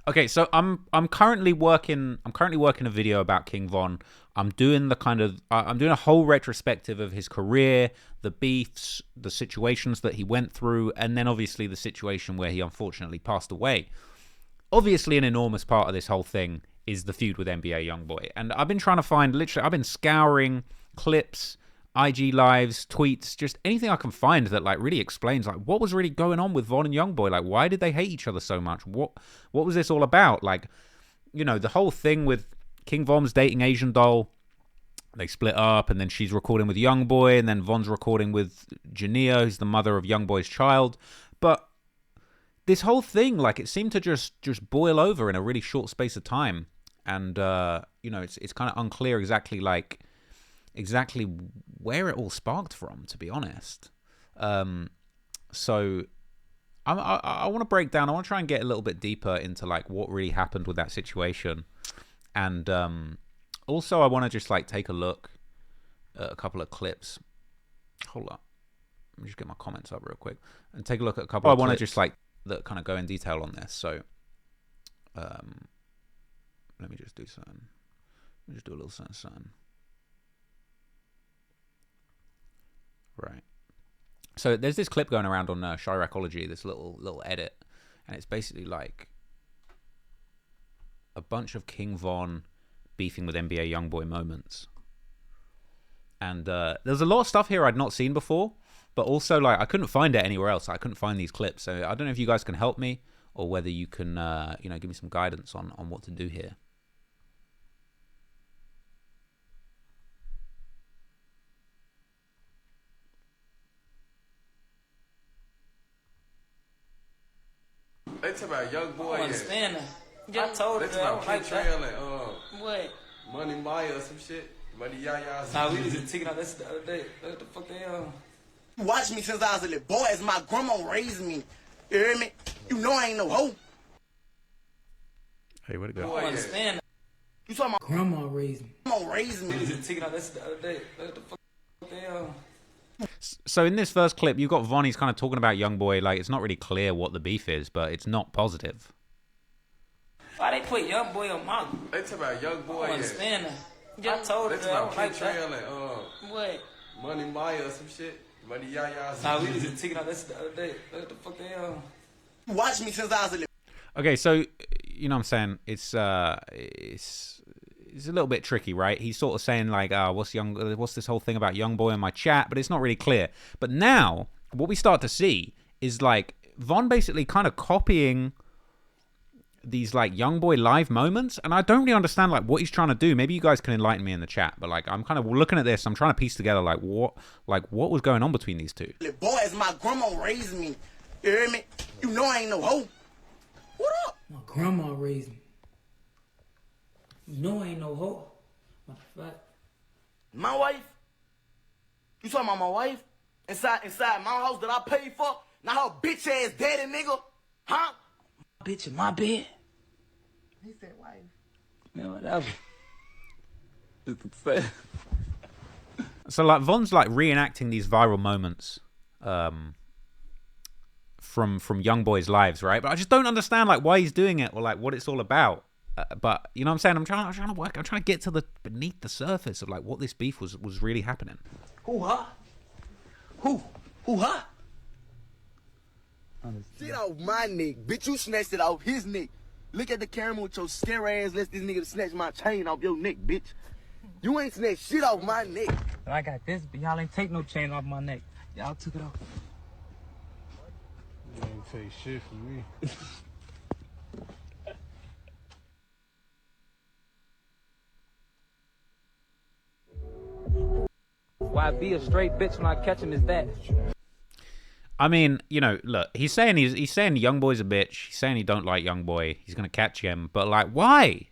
Okay, so I'm currently working a video about King Von. I'm doing I'm doing a whole retrospective of his career, the beefs, the situations that he went through, and then obviously the situation where he unfortunately passed away. Obviously, an enormous part of this whole thing is the feud with NBA Youngboy, and I've been trying to find I've been scouring clips, IG lives, tweets, just anything I can find that like really explains like what was really going on with Von and Youngboy. Like, why did they hate each other so much? What was this all about? Like, the whole thing with King Von's dating Asian doll. They split up, and then she's recording with Youngboy, and then Von's recording with Jania, who's the mother of Youngboy's child. But this whole thing, like, it seemed to just boil over in a really short space of time, and it's kind of unclear exactly where it all sparked from, to be honest. So I want to break down. I want to try and get a little bit deeper into like what really happened with that situation, and also I want to just like take a look at a couple of clips. Hold up, let me just get my comments up real quick and take a look at a couple. I want to just like that kind of go in detail on this. So, let me just do something. Let me just do a little something. Right. So there's this clip going around on Chiracology, this little edit, and it's basically like a bunch of King Von beefing with NBA Youngboy moments. And there's a lot of stuff here I'd not seen before, but also like I couldn't find it anywhere else. I couldn't find these clips, so I don't know if you guys can help me or whether you can give me some guidance on what to do here. They talk about Youngboy. I understand that. I told her they that. talk about King Trail and What? Money Maya or some shit. Money Yaya. Nah, we was just taking out this the other day. What the fuck they You watched me since I was a little boy. As my grandma raised me. You hear me? You know I ain't no hoe. Hey, where'd it go? I don't understand that. You saw my Grandma raised me. grandma raised We me. was just taking out this the other day. What the fuck they So in this first clip, you've got Von. He's kind of talking about Youngboy. Like, it's not really clear what the beef is, but it's not positive. Why they put Youngboy on my... They talk about Youngboy. I don't understand that. I told her They that. I talk don't about King like Trail that. and What? Money Maya or some shit. Money Yaya. Nah, we was just taking out this the other day. What the fuck they You watched me since I was a little Okay, so you know what I'm saying? It's a little bit tricky, right? He's sort of saying like, what's this whole thing about Youngboy in my chat? But it's not really clear. But now what we start to see is like Von basically kind of copying these like Youngboy live moments, and I don't really understand like what he's trying to do. Maybe you guys can enlighten me in the chat. But like I'm kind of looking at this, I'm trying to piece together like what was going on between these two. boy. As my grandma raised me. You hear me? You know I ain't no hoe. What up? My grandma raised me. You know I ain't no hoe. What the fuck? My wife? You talking about my wife? Inside my house that I paid for? Not her bitch ass daddy nigga? Huh? Bitch in my bed. He said wife. Man, whatever. So like Von's like reenacting these viral moments from Youngboy's lives, right? But I just don't understand like why he's doing it or like what it's all about. But you know what I'm saying? I'm trying to get to the beneath the surface of like what this beef was really happening. Who, huh? Who, huh? Shit off my neck. Bitch, you snatched it off his neck. Look at the camera with your scary ass. Let this nigga snatch my chain off your neck, bitch. You ain't snatched shit off my neck. I got this, but y'all ain't take no chain off my neck. Y'all took it off. You ain't take shit from me. Why be a straight bitch when I catch him is that? I mean, look, he's saying Youngboy's a bitch. He's saying he don't like Youngboy. He's gonna catch him, but like, why?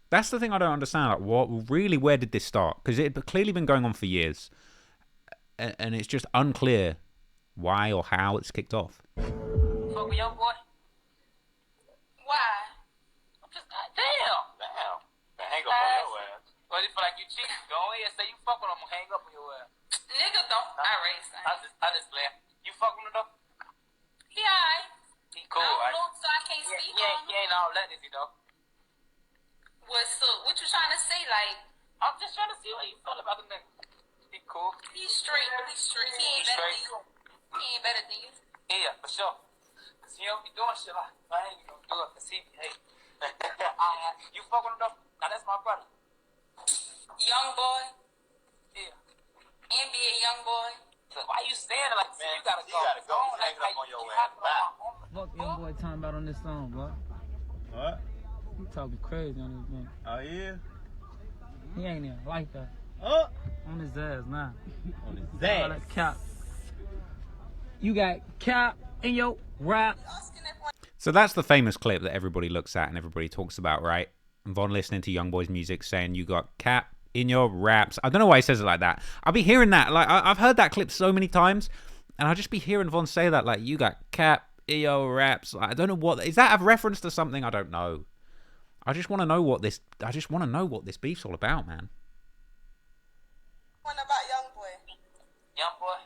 That's the thing I don't understand. Like, where did this start? Because it had clearly been going on for years, and it's just unclear why or how it's kicked off. Fuck with Youngboy? Why? I'm just damn. Hang up on your ass. Well, you feel like you cheating? Go ahead, say you fuck with him, I'm gonna hang up on your ass. Nigga don't. I race. I just play. You fuck with him though? Yeah, He cool, I right? don't know, so I can't speak on. He ain't all that, is he, though? What's up? What you trying to say? Like, I'm just trying to see what you feel about the nigga. He cool. He's straight. He's straight. He ain't better than you. He ain't better than you. Yeah, for sure. Cause he don't be doing shit like I ain't gonna do it. Cause he be hating. You fuck with him though? Now that's my brother. Youngboy. Yeah. NBA Youngboy. So why you saying it like man, you gotta go? You gotta go. Like, up on your ass. Fuck Youngboy talking about on this song, boy. What? He talking crazy on this man. Oh yeah? He ain't even like that. Oh! On his ass now. On his All that cap. You got cap in your rap. So that's the famous clip that everybody looks at and everybody talks about, right? And Von listening to Youngboy's music saying you got cap in your raps. I don't know why he says it like that. I'll be hearing that. Like I've heard that clip so many times, and I'll just be hearing Von say that, like, you got cap in your raps. I don't know what is that a reference to something? I don't know. I just want to know what this beef's all about, man. One about Youngboy. Youngboy?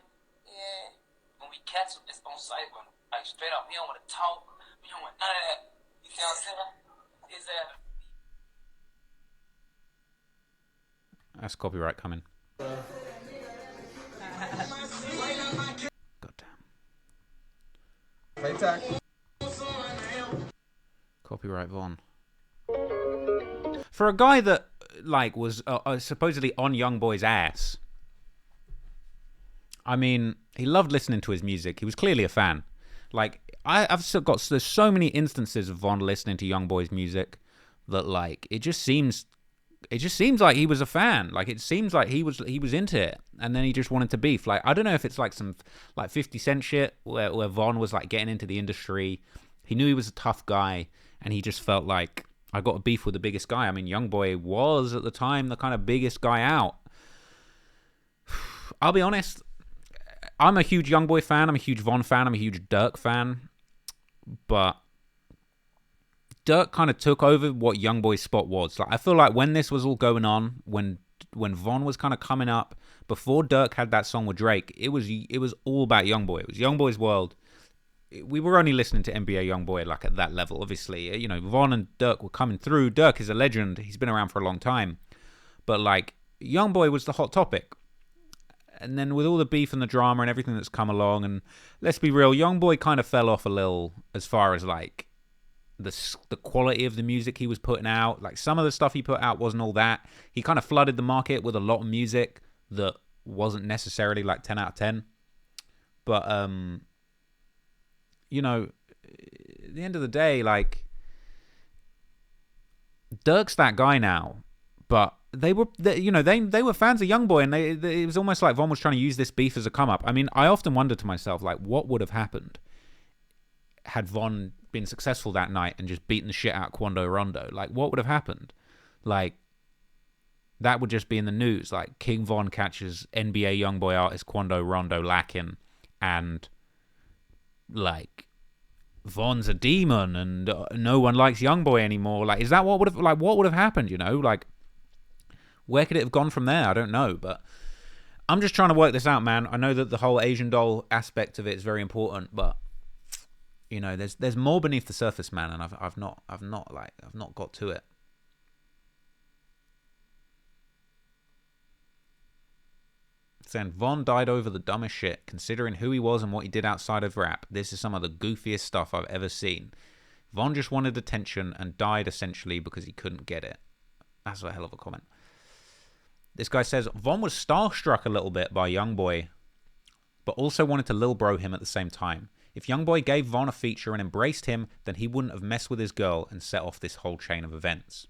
Yeah. When we catch him, it's on sight with him. Like straight up, he don't want to talk. He don't want none of that. You see what I'm saying? His That's copyright coming. Goddamn. Copyright Von. For a guy that like was supposedly on Youngboy's ass. I mean, he loved listening to his music. He was clearly a fan. Like there's so many instances of Von listening to Youngboy's music that like it just seems like he was a fan. Like it seems like he was into it, and then he just wanted to beef. Like I don't know if it's like some like 50 Cent shit where Von was like getting into the industry. He knew he was a tough guy, and he just felt like I got a beef with the biggest guy. I mean, Youngboy was at the time the kind of biggest guy out. I'll be honest. I'm a huge Youngboy fan. I'm a huge Von fan. I'm a huge Dirk fan. But Dirk kind of took over what Youngboy's spot was. Like I feel like when this was all going on, when Von was kind of coming up, before Dirk had that song with Drake, it was all about Youngboy. It was Youngboy's world. We were only listening to NBA Youngboy like at that level, obviously. You know, Von and Dirk were coming through. Dirk is a legend. He's been around for a long time. But like Youngboy was the hot topic. And then with all the beef and the drama and everything that's come along, and let's be real, Youngboy kind of fell off a little as far as like the quality of the music he was putting out. Like some of the stuff he put out wasn't all that. He kind of flooded the market with a lot of music that wasn't necessarily like 10 out of 10. But you know, at the end of the day, like Dirk's that guy now, but they were fans of Youngboy, and it was almost like Von was trying to use this beef as a come up. I mean, I often wonder to myself, like, what would have happened had Von been successful that night and just beaten the shit out of Quando Rondo? Like, what would have happened? Like, that would just be in the news. Like, King Von catches NBA Youngboy artist Quando Rondo lacking, and like Von's a demon, and no one likes Youngboy anymore. Like, is that what would have happened? You know, like, where could it have gone from there? I don't know, but I'm just trying to work this out, man. I know that the whole Asian doll aspect of it is very important, but you know, there's more beneath the surface, man, and I've not got to it. Saying Von died over the dumbest shit, considering who he was and what he did outside of rap. This is some of the goofiest stuff I've ever seen. Von just wanted attention and died essentially because he couldn't get it. That's a hell of a comment. This guy says Von was starstruck a little bit by Youngboy, but also wanted to lil bro him at the same time. If Youngboy gave Von a feature and embraced him, then he wouldn't have messed with his girl and set off this whole chain of events.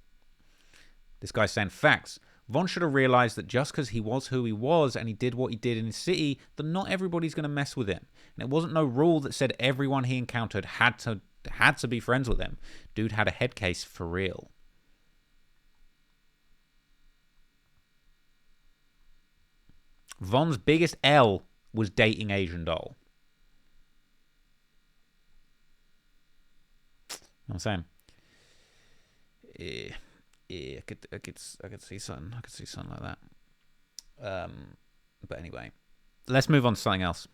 This guy's saying facts. Von should have realized that just because he was who he was and he did what he did in his city, that not everybody's going to mess with him. And it wasn't no rule that said everyone he encountered had to be friends with him. Dude had a head case for real. Von's biggest L was dating Asian doll. You know what I'm saying? Yeah, I could see something. I could see something like that. But anyway, let's move on to something else.